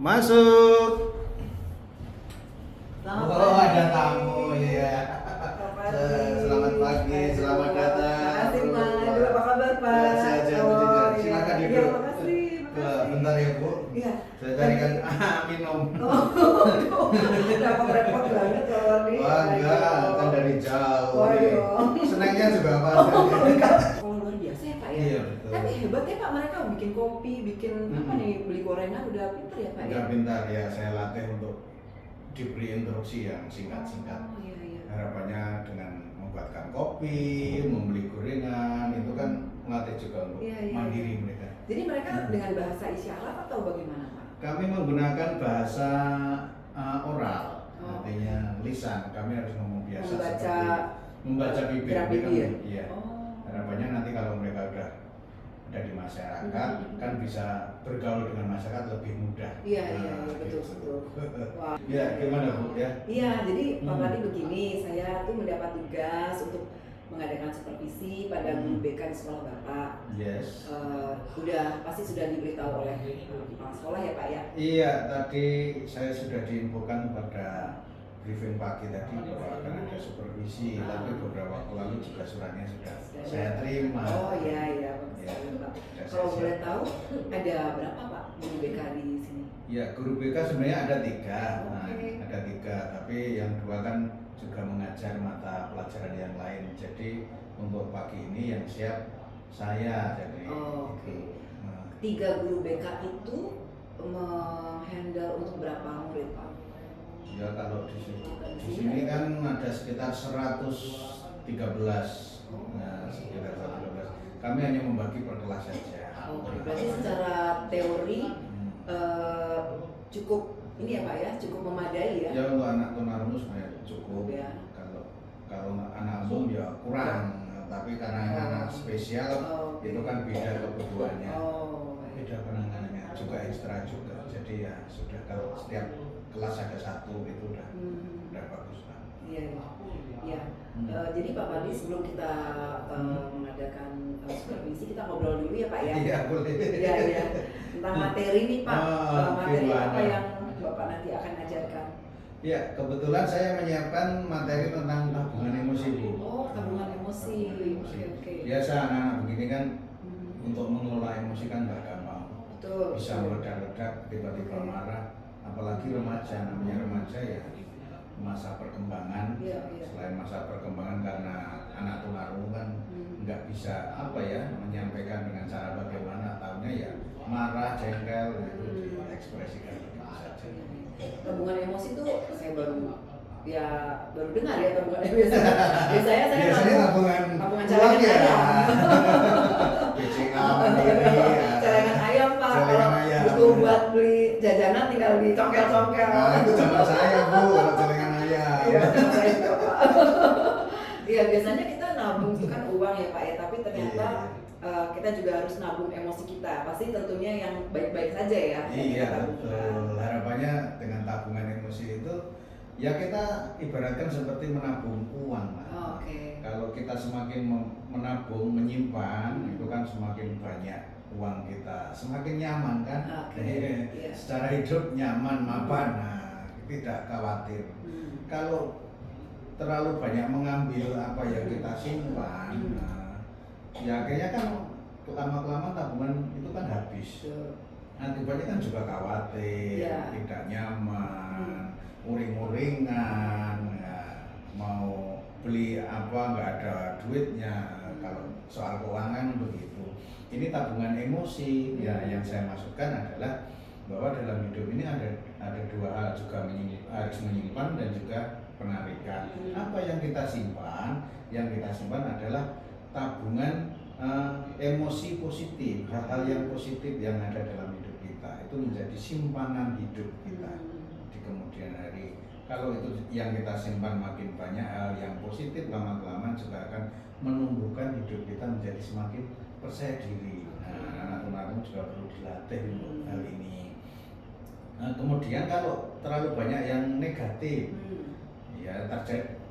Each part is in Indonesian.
Masuk. Selamat Oh, pagi. ada tamu ya. Selamat pagi, selamat datang. Terima kasih Pak. Aduh, apa kabar Pak? Sehat, sehat, Oh, sehat. iya. Silakan Iya, duduk. makasih. Bentar ya Bu. Iya. Saya carikan minum. Oh, repot banget kalau di. Wah enggak, kan dari jauh. Waduh. Senangnya juga apa? Oh, luar biasa ya Pak ya. Iya, betul. Tapi hebat ya Pak, mereka bikin kopi, bikin apa Mm-mm. nih, beli gorengan udah pintar ya Pak ya. Udah pintar ya, saya latih untuk diberi instruksi yang singkat-singkat. Oh, iya iya. Harapannya dengan membuatkan kopi, membeli gorengan, itu kan melatih juga untuk Iya, iya. mandiri mereka. Jadi mereka dengan bahasa isyarat atau bagaimana Pak? Kami menggunakan bahasa oral, Oh. artinya lisan. Kami harus ngomong biasa membaca bibir. gerak bibir. Iya. Oh. Harapannya nanti kalau mereka udah ada di masyarakat, kan bisa bergaul dengan masyarakat lebih mudah. Iya, iya, Nah, betul, gitu. betul. Wah. Ya, gimana Bu ya? Iya, jadi Pak Hmm. Padi begini, saya tuh mendapat tugas untuk mengadakan supervisi pada guru BK di sekolah Bapak. Yes. Pasti sudah diberitahu oleh kepala sekolah ya Pak ya. Iya, tadi saya sudah diinfokan pada briefing pagi tadi bahwa akan ada supervisi, tapi beberapa waktu lalu juga suratnya sudah saya terima. Oh iya iya, bagus Ya, sekali, Pak. sudah Kalau saya boleh siap. tahu ada berapa Pak guru BK di sini? Ya, guru BK sebenarnya ada 3. Nah, Oke. ada 3, tapi yang 2 kan juga mengajar mata pelajaran yang lain. Jadi untuk pagi ini yang siap saya. Jadi Oh, oke. itu. Nah, 3 guru BK itu menghandle untuk berapa murid Pak? ya kalau di sini kan ada sekitar 113. Nah, sekitar 113. Kami hanya membagi per kelas saja. Oke, berarti secara teori cukup ini ya Pak ya, cukup memadai ya? Ya untuk anak tunarungu sebenarnya cukup. Ya. Kalau anak umum ya kurang. Tapi karena ini anak spesial Oke. itu kan beda kebutuhannya. Oh, baik. Beda penanganannya juga ekstra juga. Jadi ya sudah kalau setiap kelas ada 1 itu udah bagus lah. Iya, iya. Jadi Pak Padi sebelum kita mengadakan supervisi kita ngobrol dulu ya Pak ya. Iya boleh. Iya, iya. Tentang materi nih Pak. Materi gimana? apa yang Bapak nanti akan ajarkan? Ya kebetulan saya menyiapkan materi tentang tabungan emosi Bu. Oh, tabungan emosi. Oke, oke. Biasa anak-anak begini kan Hmm, untuk mengelola emosi kan nggak gampang. betul. Bisa meledak-ledak, tiba-tiba Oke. marah. Apalagi remaja, namanya remaja ya masa perkembangan. Iya, iya. Selain masa perkembangan karena anak tunarungu kan nggak bisa apa ya menyampaikan dengan cara bagaimana, tahunya ya marah, jengkel itu diekspresikan begitu saja. Tabungan emosi itu saya baru dengar ya tabungan emosi. Biasanya saya Biasanya tabungan celengan uang ya. ayam. BCA mandiri ya. Celengan ayam Pak. Celengan Kalau ayam. butuh buat beli jajanan tinggal dicongkel-congkel. Nah, itu zaman saya Bu, kalau celengan ayam. Iya, saya juga Pak. Iya, biasanya kita nabung itu kan uang ya Pak ya, tapi ternyata kita juga harus nabung emosi kita. Pasti tentunya yang baik-baik saja ya. yang Iya kita tabungkan. betul. Harapannya dengan tabungan emosi itu ya kita ibaratkan seperti menabung uang lah. Oh, oke. Kalau kita semakin menabung, menyimpan, itu kan semakin banyak uang kita, semakin nyaman kan. Oke, iya. Secara hidup nyaman, mapan, nah tidak khawatir. Kalau terlalu banyak mengambil apa yang kita simpan, nah, ya akhirnya kan lama-lama tabungan itu kan habis. Betul. Akibatnya kan juga khawatir, Iya. tidak nyaman, uring-uringan, ya, mau beli apa nggak ada duitnya. Kalau soal keuangan begitu. Ini tabungan emosi ya yang saya maksudkan adalah bahwa dalam hidup ini ada 2 hal juga harus menyimpan dan juga penarikan. Apa yang kita simpan? Yang kita simpan adalah tabungan emosi positif, hal-hal yang positif yang ada dalam hidup kita itu menjadi simpanan hidup kita di kemudian hari. Kalau itu yang kita simpan makin banyak hal yang positif, lama-kelamaan juga akan menumbuhkan hidup kita menjadi semakin percaya diri. Nah, anak tunarungu juga perlu dilatih untuk hal ini. Nah, kemudian kalau terlalu banyak yang negatif, ya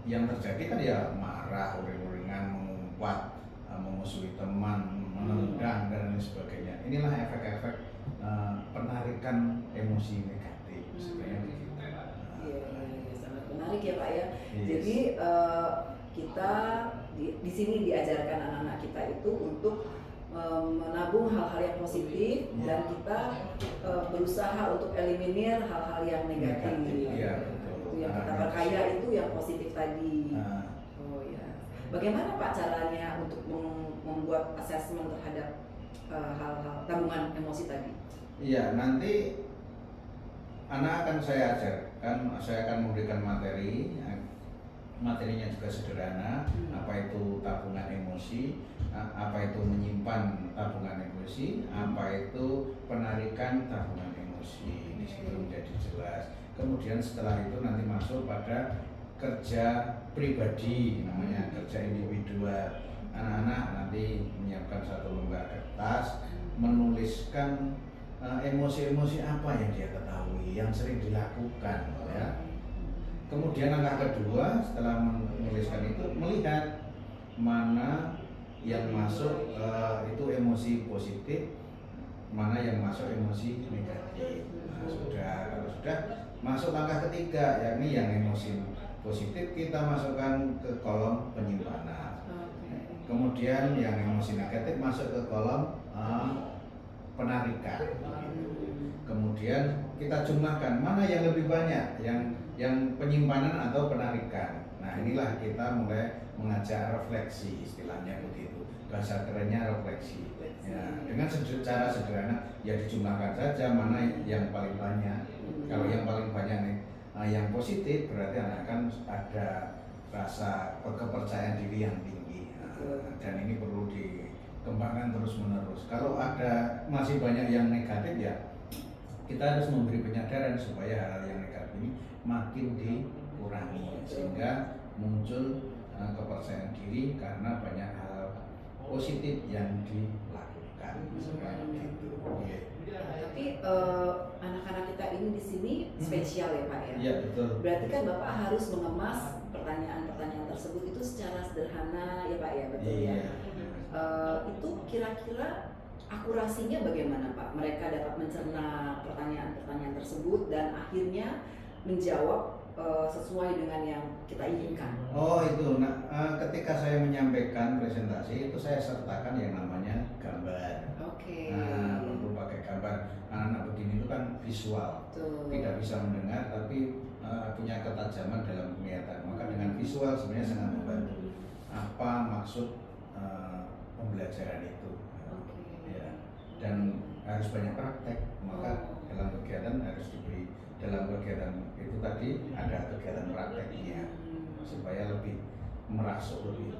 yang terjadi kan ya marah, uring-uringan, mengumpat, memusuhi teman, menendang dan lain sebagainya. Inilah efek-efek penarikan emosi negatif sebenarnya begitu. Iya, sangat menarik ya Pak ya. Yes. Jadi kita di sini diajarkan anak-anak kita itu untuk menabung hal-hal yang positif dan kita berusaha untuk eliminir hal-hal yang negatif. Iya, betul. Itu yang kita perkaya itu yang positif tadi. Oh ya. Bagaimana Pak caranya untuk membuat asesmen terhadap hal-hal tabungan emosi tadi? Iya, nanti anak akan saya ajarkan, saya akan memberikan materi. Materinya juga sederhana, apa itu tabungan emosi, apa itu menyimpan tabungan emosi, apa itu penarikan tabungan emosi. Di situ menjadi jelas. Kemudian setelah itu nanti masuk pada kerja pribadi, namanya kerja individual. Anak-anak nanti menyiapkan satu lembar kertas, menuliskan emosi-emosi apa yang dia ketahui, yang sering dilakukan, ya. Kemudian langkah kedua setelah menuliskan itu melihat mana yang masuk itu emosi positif, mana yang masuk emosi negatif. Nah, kalau sudah masuk langkah ketiga, yakni yang emosi positif kita masukkan ke kolom penyimpanan. Kemudian yang emosi negatif masuk ke kolom penarikan. Kemudian kita jumlahkan mana yang lebih banyak, yang penyimpanan atau penarikan. Nah, inilah kita mulai mengajak refleksi, istilahnya begitu. Bahasa kerennya refleksi. Ya, dengan cara sederhana ya dijumlahkan saja mana yang paling banyak. Kalau yang paling banyak nih yang positif berarti anak kan ada rasa kepercayaan diri yang tinggi. Dan ini perlu dikembangkan terus-menerus. Kalau ada masih banyak yang negatif ya kita harus memberi penyadaran supaya hal yang negatif ini makin dikurangi sehingga muncul kepercayaan diri karena banyak hal positif yang dilakukan seperti itu. Tapi anak-anak kita ini di sini spesial ya Pak ya. Iya, betul. Berarti kan Bapak harus mengemas pertanyaan-pertanyaan tersebut itu secara sederhana ya Pak ya, betul ya. Itu kira-kira akurasinya bagaimana Pak? Mereka dapat mencerna pertanyaan-pertanyaan tersebut dan akhirnya menjawab sesuai dengan yang kita inginkan. Oh itu, nah ketika saya menyampaikan presentasi itu saya sertakan yang namanya gambar. Oke. Nah, perlu pakai gambar. Anak-anak begini itu kan visual, tidak bisa mendengar tapi punya ketajaman dalam penglihatan. Maka dengan visual sebenarnya sangat membantu. Apa maksud pembelajaran itu? Ya. Dan harus banyak praktek. Maka dalam kegiatan harus diberi. Dalam kegiatan itu tadi ada kegiatan prakteknya supaya lebih merasuk lebih